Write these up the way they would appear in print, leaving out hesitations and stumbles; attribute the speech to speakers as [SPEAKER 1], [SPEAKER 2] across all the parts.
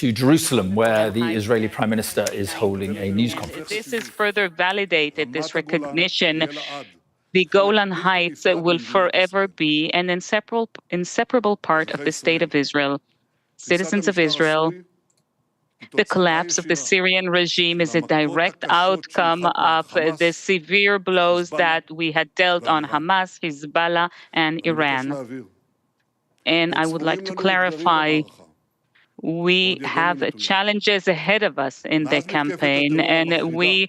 [SPEAKER 1] to Jerusalem, where the Israeli Prime Minister is holding a news conference.
[SPEAKER 2] This is further validated, this recognition. The Golan Heights will forever be an inseparable part of the State of Israel. Citizens of Israel, the collapse of the Syrian regime is a direct outcome of the severe blows that we had dealt on Hamas, Hezbollah, and Iran. And I would like to clarify, we have challenges ahead of us in the campaign, and we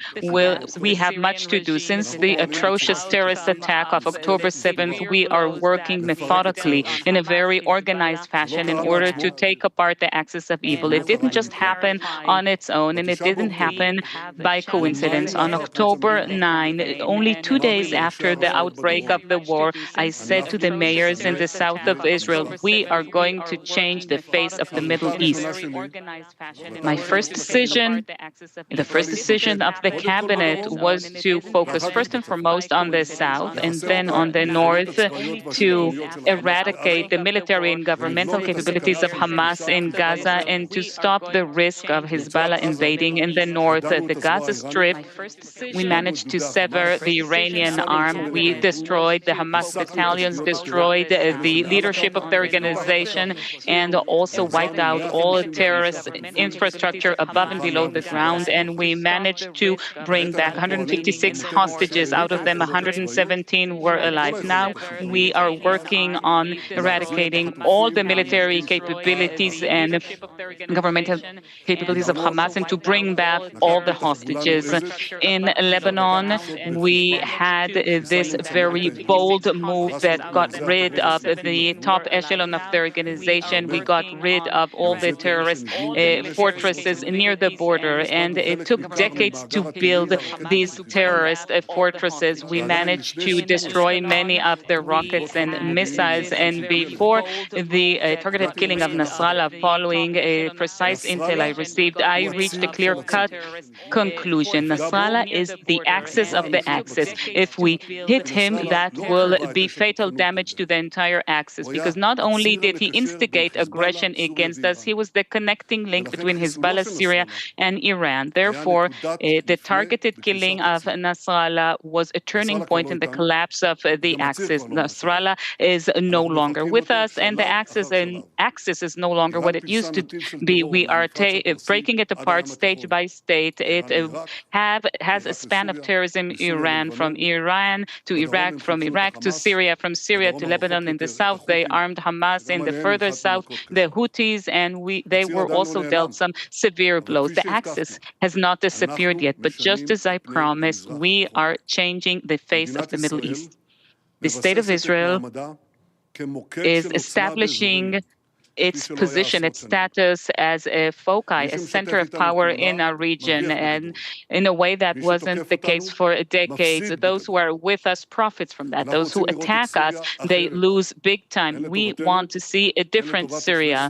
[SPEAKER 2] have much to do. Since the atrocious terrorist attack of October 7th, we are working methodically in a very organized fashion in order to take apart the axis of evil. It didn't just happen on its own, and it didn't happen by coincidence. On October 9, only 2 days after the outbreak of the war, I said to the mayors in the south of Israel, we are going to change the face of the Middle East. My first decision, the first decision of the cabinet was to focus first and foremost on the south and then on the north to eradicate the military and governmental capabilities of Hamas in Gaza and to stop the risk of Hezbollah invading in the north. The Gaza Strip, we managed to sever the Iranian arm. We destroyed the Hamas battalions, destroyed the leadership of the organization, and also wiped out all terrorist infrastructure above and below the ground, and we managed to bring back 156 hostages. Out of them, 117 were alive. Now we are working on eradicating all the military capabilities and governmental capabilities of Hamas and to bring back all the hostages. In Lebanon, we had this very bold move that got rid of the top echelon of the organization. We got rid of all the terrorist fortresses near the border, and it took decades to build these terrorist fortresses. We managed to destroy many of their rockets and missiles, and before the targeted killing of Nasrallah, following a precise intel I received, I reached a clear-cut conclusion. Nasrallah is the axis of the axis. If we hit him, that will be fatal damage to the entire axis, because not only did he instigate aggression against us, he was the connecting link between Hezbollah, Syria, and Iran. Therefore, the targeted killing of Nasrallah was a turning point in the collapse of the axis. Nasrallah is no longer with us, and the axis is no longer what it used to be. We are breaking it apart stage by stage. It has a span of terrorism: Iran to Iraq, from Iraq to Syria, from Syria to Lebanon in the south. They armed Hamas in the further south, the Houthis, and they were also dealt some severe blows. The axis has not disappeared yet, but just as I promised, we are changing the face of the Middle East. The State of Israel is establishing its position, its status as a foci, a center of power in our region, and in a way that wasn't the case for decades. Those who are with us profits from that. Those who attack us, they lose big time. We want to see a different Syria.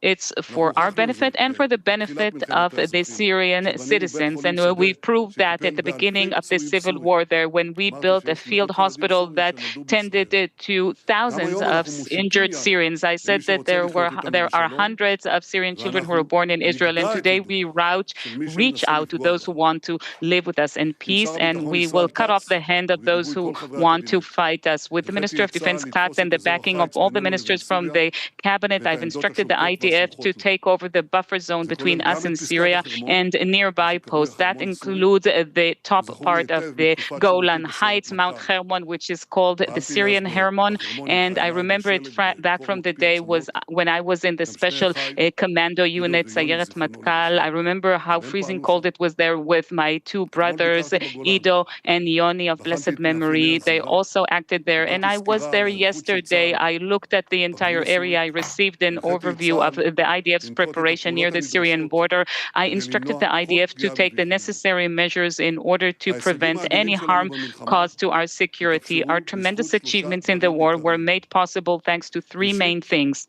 [SPEAKER 2] It's for our benefit and for the benefit of the Syrian citizens. And we proved that at the beginning of the civil war there, when we built a field hospital that tended to thousands of injured Syrians. I said that there are hundreds of Syrian children who were born in Israel. And today we reach out to those who want to live with us in peace. And we will cut off the hand of those who want to fight us. With the Minister of Defense, Katz, and the backing of all the ministers from the cabinet, I've instructed the IDF to take over the buffer zone between us and Syria and nearby posts. That includes the top part of the Golan Heights, Mount Hermon, which is called the Syrian Hermon. And I remember it back from the day when I was in the special commando unit, Sayeret Matkal. I remember how freezing cold it was there with my two brothers, Ido and Yoni of blessed memory. They also acted there. And I was there yesterday. I looked at the entire area. I received an overview of the IDF's preparation near the Syrian border. I instructed the IDF to take the necessary measures in order to prevent any harm caused to our security. Our tremendous achievements in the war were made possible thanks to three main things.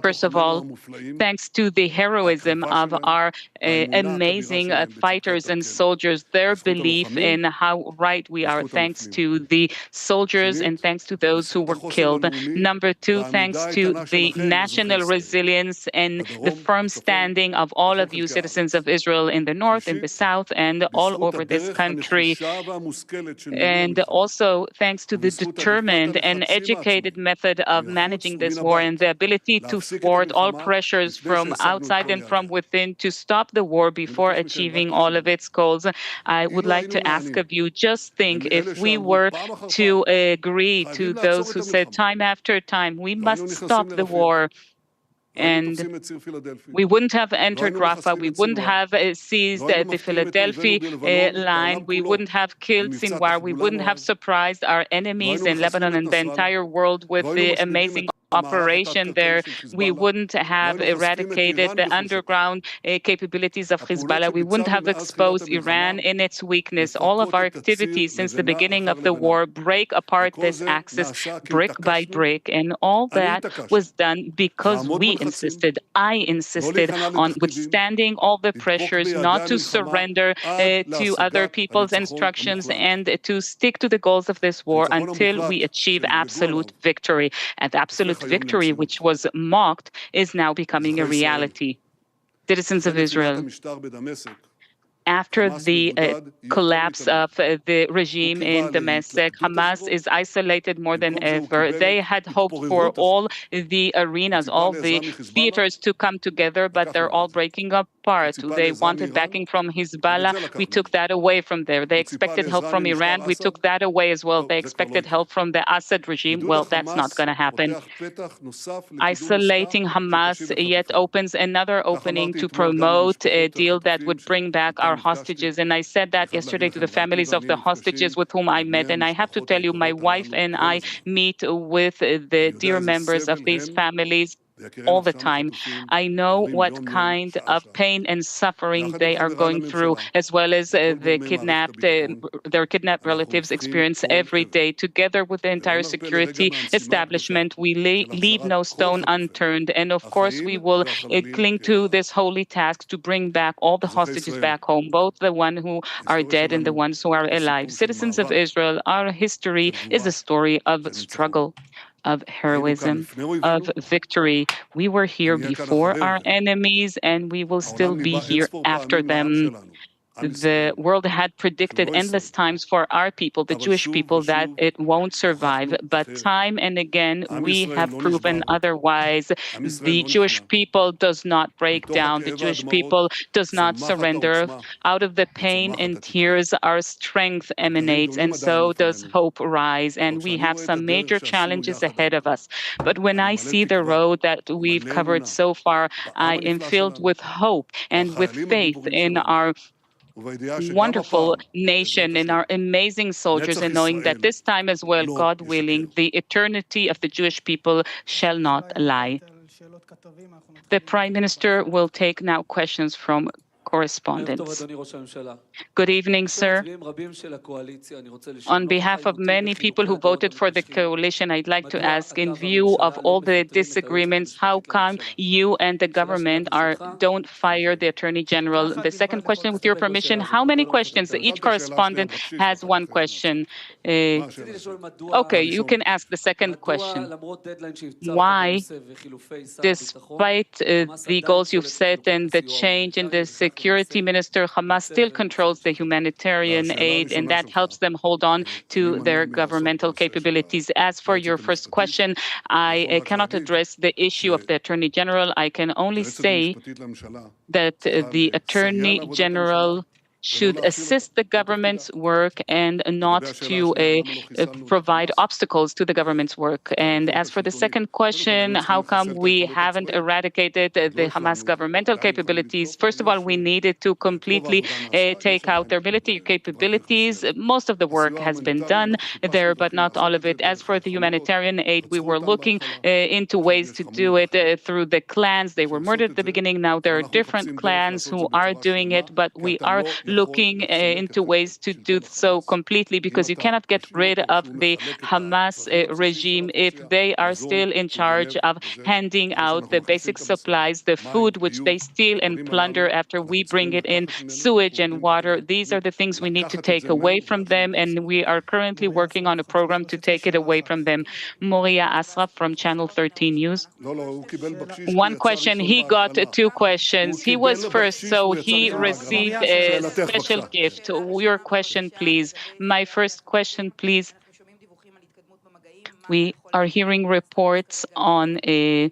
[SPEAKER 2] First of all, thanks to the heroism of our amazing fighters and soldiers, their belief in how right we are, thanks to the soldiers and thanks to those who were killed. Number two, thanks to the national resilience and the firm standing of all of you citizens of Israel in the north, in the south, and all over this country. And also thanks to the determined and educated method of managing this war and the ability to thwart all pressures from outside and from within to stop the war before achieving all of its goals. I would like to ask of you, just think, if we were to agree to those who said time after time, we must stop the war, and we wouldn't have entered Rafah, we wouldn't have seized the Philadelphia line, we wouldn't have killed Sinwar, we wouldn't have surprised our enemies in Lebanon and the entire world with the amazing operation there, we wouldn't have eradicated the underground capabilities of Hezbollah, we wouldn't have exposed Iran in its weakness. All of our activities since the beginning of the war break apart this axis brick by brick, and all that was done because we insisted, I insisted on withstanding all the pressures, not to surrender to other people's instructions, and to stick to the goals of this war until we achieve absolute victory. And absolute victory, which was mocked, is now becoming a reality. Citizens of Israel, after the collapse of the regime in Damascus, Hamas is isolated more than ever. They had hoped for all the arenas, all the theaters to come together, but they're all breaking apart. They wanted backing from Hezbollah. We took that away from there. They expected help from Iran. We took that away as well. They expected help from the Assad regime. Well, that's not going to happen. Isolating Hamas yet opens another opening to promote a deal that would bring back our hostages. And I said that yesterday to the families of the hostages with whom I met. And I have to tell you, my wife and I meet with the dear members of these families all the time. I know what kind of pain and suffering they are going through, as well as their kidnapped relatives experience every day. Together with the entire security establishment, we leave no stone unturned. And of course, we will cling to this holy task to bring back all the hostages back home, both the ones who are dead and the ones who are alive. Citizens of Israel, our history is a story of struggle, of heroism, of victory. We were here before our enemies, and we will still be here after them. The world had predicted endless times for our people, the Jewish people, that it won't survive. But time and again, we have proven otherwise. The Jewish people does not break down. The Jewish people does not surrender. Out of the pain and tears, our strength emanates, and so does hope rise. And we have some major challenges ahead of us. But when I see the road that we've covered so far, I am filled with hope and with faith in our wonderful nation and our amazing soldiers, and knowing that this time as well, God willing, the eternity of the Jewish people shall not lie. The Prime Minister will take now questions from correspondents. Good evening, sir. On behalf of many people who voted for the coalition, I'd like to ask, in view of all the disagreements, how come you and the government don't fire the Attorney General? The second question, with your permission, how many questions? Each correspondent has one question. Okay, you can ask the second question. Why, despite the goals you've set and the change in the security minister, Hamas still controls the humanitarian aid, and that helps them hold on to their governmental capabilities? As for your first question, I cannot address the issue of the Attorney General. I can only say that the Attorney General should assist the government's work and not to provide obstacles to the government's work. And as for the second question, how come we haven't eradicated the Hamas governmental capabilities? First of all, we needed to completely take out their military capabilities. Most of the work has been done there, but not all of it. As for the humanitarian aid, we were looking into ways to do it through the clans. They were murdered at the beginning. Now there are different clans who are doing it, but we are looking into ways to do so completely, because you cannot get rid of the Hamas regime if they are still in charge of handing out the basic supplies, the food which they steal and plunder after we bring it in, sewage and water. These are the things we need to take away from them, and we are currently working on a program to take it away from them. Moria Asraf from Channel 13 News. One question, he got two questions. He was first, so he received a special gift. Your question, please. My first question, please. We are hearing reports on a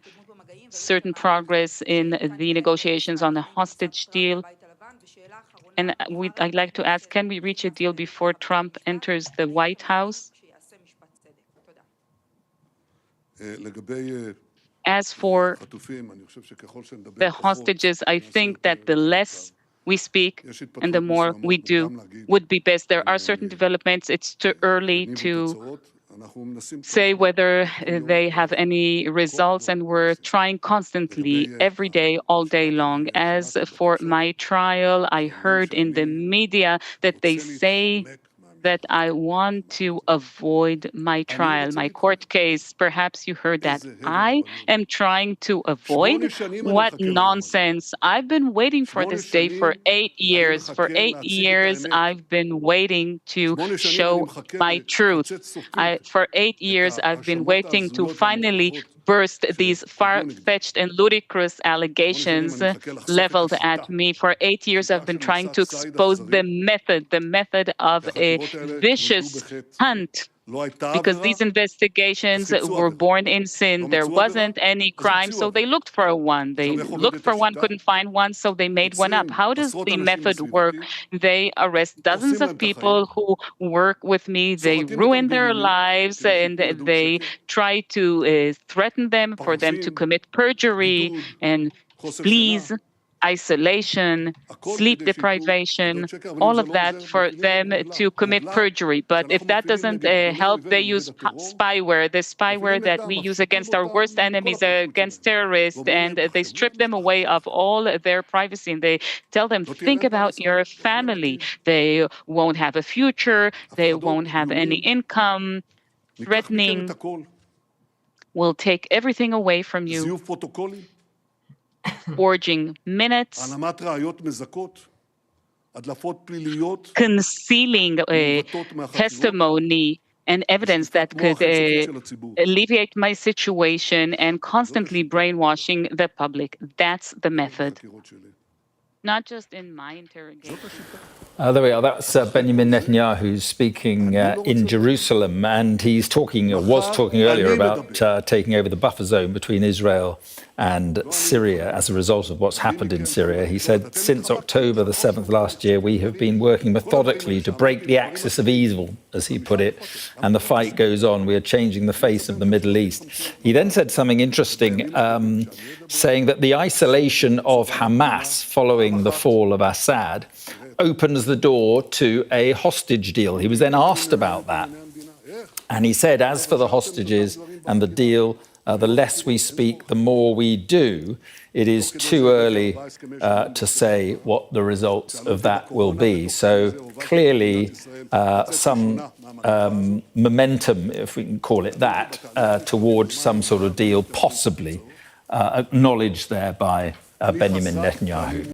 [SPEAKER 2] certain progress in the negotiations on the hostage deal. And I'd like to ask, can we reach a deal before Trump enters the White House? As for the hostages, I think that the less we speak and the more we do would be best. There are certain developments. It's too early to say whether they have any results, and we're trying constantly, every day, all day long. As for my trial, I heard in the media that they say that I want to avoid my trial, my court case. Perhaps you heard that. I am trying to avoid? What nonsense. I've been waiting for this day for 8 years. For 8 years, I've been waiting to show my truth. For 8 years, I've been waiting to finally burst these far-fetched and ludicrous allegations leveled at me. For 8 years, I've been trying to expose the method of a vicious hunt, because these investigations were born in sin. There wasn't any crime, so they looked for one. They looked for one, couldn't find one, so they made one up. How does the method work? They arrest dozens of people who work with me. They ruin their lives, and they try to threaten them for them to commit perjury and fleas, isolation, sleep deprivation, all of that for them to commit perjury. But if that doesn't help, they use spyware, the spyware that we use against our worst enemies, against terrorists, and they strip them away of all their privacy, and they tell them, think about your family. They won't have a future, they won't have any income, threatening, will take everything away from you, forging minutes, concealing testimony and evidence that could alleviate my situation, and constantly brainwashing the public. That's the method. Not just in my interrogation.
[SPEAKER 1] There we are. That's Benjamin Netanyahu speaking in Jerusalem, and he's talking, or was talking earlier, about taking over the buffer zone between Israel and Syria as a result of what's happened in Syria. He said, since October the 7th last year, we have been working methodically to break the axis of evil, as he put it, and the fight goes on. We are changing the face of the Middle East. He then said something interesting, saying that the isolation of Hamas following the fall of Assad opens the door to a hostage deal. He was then asked about that. And he said, as for the hostages and the deal, the less we speak, the more we do. It is too early to say what the results of that will be. So clearly some momentum, if we can call it that, towards some sort of deal, possibly acknowledged there by Benjamin Netanyahu.